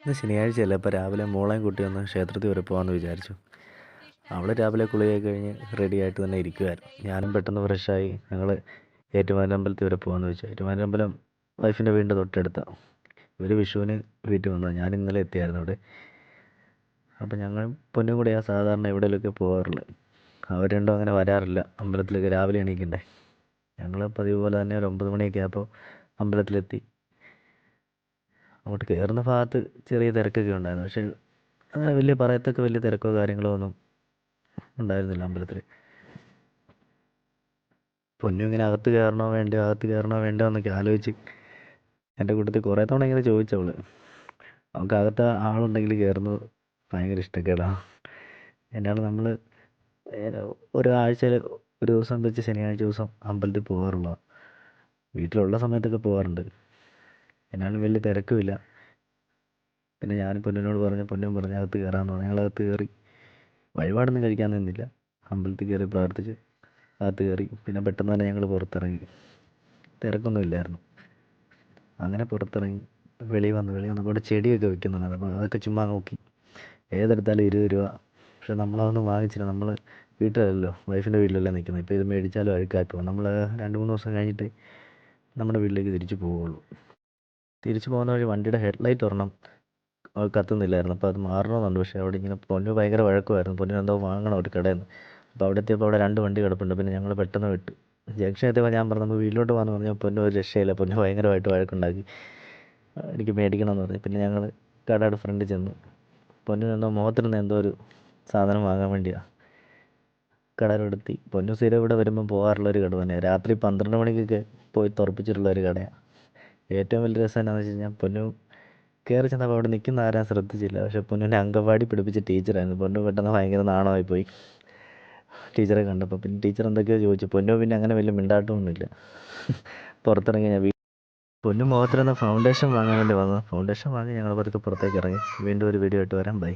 ഇന്ന് ശനിയാഴ്ചയല്ലേ, അപ്പോൾ രാവിലെ മോളെയും കൂട്ടി ഒന്ന് ക്ഷേത്രത്തിൽ വരെ പോകാമെന്ന് വിചാരിച്ചു. അവൾ രാവിലെ കുളിയൊക്കെ കഴിഞ്ഞ് റെഡിയായിട്ട് തന്നെ ഇരിക്കുമായിരുന്നു. ഞാനും പെട്ടെന്ന് ഫ്രഷായി ഞങ്ങൾ ഏറ്റുമാനൂർ അമ്പലത്തിൽ വരെ പോകാമെന്ന് വെച്ചു. ഏറ്റുമാനൂർ അമ്പലം വൈഫിൻ്റെ വീടിൻ്റെ തൊട്ടടുത്താണ്. ഇവർ വിഷുവിന് വീട്ടിൽ വന്നതാണ്. ഞാൻ ഇന്നലെ എത്തിയായിരുന്നു അവിടെ. അപ്പോൾ ഞങ്ങൾ പൊന്നും കൂടെയാണ് സാധാരണ എവിടെയെങ്കിലുമൊക്കെ പോകാറുള്ളത്. അവർ രണ്ടും അങ്ങനെ വരാറില്ല അമ്പലത്തിലേക്ക്, രാവിലെ എണീക്കണ്ടേ. ഞങ്ങൾ പതിവ് പോലെ തന്നെ ഒരു 9 മണിയൊക്കെ ആയപ്പോൾ അമ്പലത്തിലെത്തി. അങ്ങോട്ട് കയറുന്ന ഭാഗത്ത് ചെറിയ തിരക്കൊക്കെ ഉണ്ടായിരുന്നു. പക്ഷേ അങ്ങനെ വലിയ തിരക്കോ കാര്യങ്ങളോ ഒന്നും ഉണ്ടായിരുന്നില്ല അമ്പലത്തിൽ. പൊന്നു ഇങ്ങനെ അകത്ത് കയറണോ വേണ്ടോ എന്നൊക്കെ ആലോചിച്ച് എൻ്റെ കൂട്ടത്തിൽ കുറേ തവണ ഇങ്ങനെ ചോദിച്ചവൾ. അവൾക്ക് അകത്ത് ആളുണ്ടെങ്കിൽ കയറുന്നത് ഭയങ്കര ഇഷ്ടക്കേടാണ്. എന്നാണ് നമ്മൾ ഒരാഴ്ചയിൽ ഒരു ദിവസം വെച്ച് ശനിയാഴ്ച ദിവസം അമ്പലത്തിൽ പോകാറുള്ളതാണ്. വീട്ടിലുള്ള സമയത്തൊക്കെ പോകാറുണ്ട്. എന്നാലും വലിയ തിരക്കുമില്ല. പിന്നെ ഞാൻ പൊന്നിനോട് പറഞ്ഞു, പൊന്നും പറഞ്ഞ് അകത്ത് കയറാമെന്ന് പറഞ്ഞു. ഞങ്ങളകത്ത് കയറി. വഴിപാടൊന്നും കഴിക്കാൻ നിന്നില്ല. അമ്പലത്തിൽ കയറി പ്രാർത്ഥിച്ച് അകത്ത് കയറി. പിന്നെ പെട്ടെന്ന് തന്നെ ഞങ്ങൾ പുറത്തിറങ്ങി. തിരക്കൊന്നും ഇല്ലായിരുന്നു. അങ്ങനെ പുറത്തിറങ്ങി വെളിയിൽ വന്നപ്പോൾ അവിടെ ചെടിയൊക്കെ വിൽക്കുന്നുണ്ടായിരുന്നു. അപ്പോൾ അതൊക്കെ ചുമ്മാ നോക്കി. ഏതെടുത്താലും 20 രൂപ. പക്ഷെ നമ്മളതൊന്നും വാങ്ങിച്ചില്ല. നമ്മൾ വീട്ടിലല്ലല്ലോ, വൈഫിൻ്റെ വീട്ടിലല്ലേ നിൽക്കുന്നത്. ഇപ്പോൾ ഇത് മേടിച്ചാലും അഴുക്കായി പോകും. നമ്മൾ 2-3 ദിവസം കഴിഞ്ഞിട്ട് നമ്മുടെ വീട്ടിലേക്ക് തിരിച്ച് പോവുള്ളൂ. തിരിച്ച് പോകുന്ന വഴി വണ്ടിയുടെ ഹെഡ്ലൈറ്റ് ഒരെണ്ണം കത്തുന്നില്ലായിരുന്നു. അപ്പോൾ അത് മാറണമെന്നുണ്ട്. പക്ഷേ അവിടെ ഇങ്ങനെ പൊന്നു ഭയങ്കര വഴക്കുമായിരുന്നു. പൊന്നിന് എന്തോ വാങ്ങണം ഒരു കടയിൽ നിന്ന്. അപ്പോൾ അവിടെ എത്തിയപ്പോൾ അവിടെ 2 വണ്ടി കിടപ്പുണ്ട്. പിന്നെ ഞങ്ങൾ പെട്ടെന്ന് വിട്ടു. ജംഗ്ഷൻ എത്തിയപ്പോൾ ഞാൻ പറഞ്ഞു നമുക്ക് വീട്ടിലോട്ട് പോകാമെന്ന് പറഞ്ഞാൽ പൊന്നു ഒരു രക്ഷയില്ല. പൊന്നു ഭയങ്കരമായിട്ട് വഴക്കുണ്ടാക്കി. എനിക്ക് മേടിക്കണമെന്ന് പറഞ്ഞു. പിന്നെ ഞങ്ങൾ കടയുടെ ഫ്രണ്ടിൽ ചെന്നു. പൊന്നിനെന്തോ മുഖത്തിരുന്ന് എന്തോ ഒരു സാധനം വാങ്ങാൻ വേണ്ടിയാണ് കടയിലെടുത്തി. പൊന്നു സ്ഥിരം ഇവിടെ വരുമ്പം പോകാറുള്ളൊരു കട തന്നെയാണ്. രാത്രി 12 മണിക്കൊക്കെ പോയി തുറപ്പിച്ചിട്ടുള്ളൊരു കടയാണ്. ഏറ്റവും വലിയ രസം എന്താണെന്ന് വെച്ച് കഴിഞ്ഞാൽ പൊന്നു കയറി ചെന്നപ്പോൾ അവിടെ നിൽക്കുന്ന ആരും ശ്രദ്ധിച്ചില്ല. പക്ഷേ പൊന്നുവിനെ അങ്കൻവാടി പഠിപ്പിച്ച ടീച്ചറായിരുന്നു. പൊന്നു പെട്ടെന്ന് ഭയങ്കര നാണമായി പോയി ടീച്ചറെ കണ്ടപ്പോൾ. പിന്നെ ടീച്ചർ എന്തൊക്കെയോ ചോദിച്ചു. പൊന്നു പിന്നെ അങ്ങനെ വലിയ മിണ്ടാട്ടമൊന്നുമില്ല. പുറത്തിറങ്ങി പൊന്നു മുഖത്തിരുന്ന ഫൗണ്ടേഷൻ വാങ്ങാൻ വേണ്ടി വന്നത്. ഫൗണ്ടേഷൻ വാങ്ങി ഞങ്ങൾ പതുക്കെ പുറത്തേക്ക് ഇറങ്ങി. വീണ്ടും ഒരു വീഡിയോ ആയിട്ട് വരാം. ബൈ.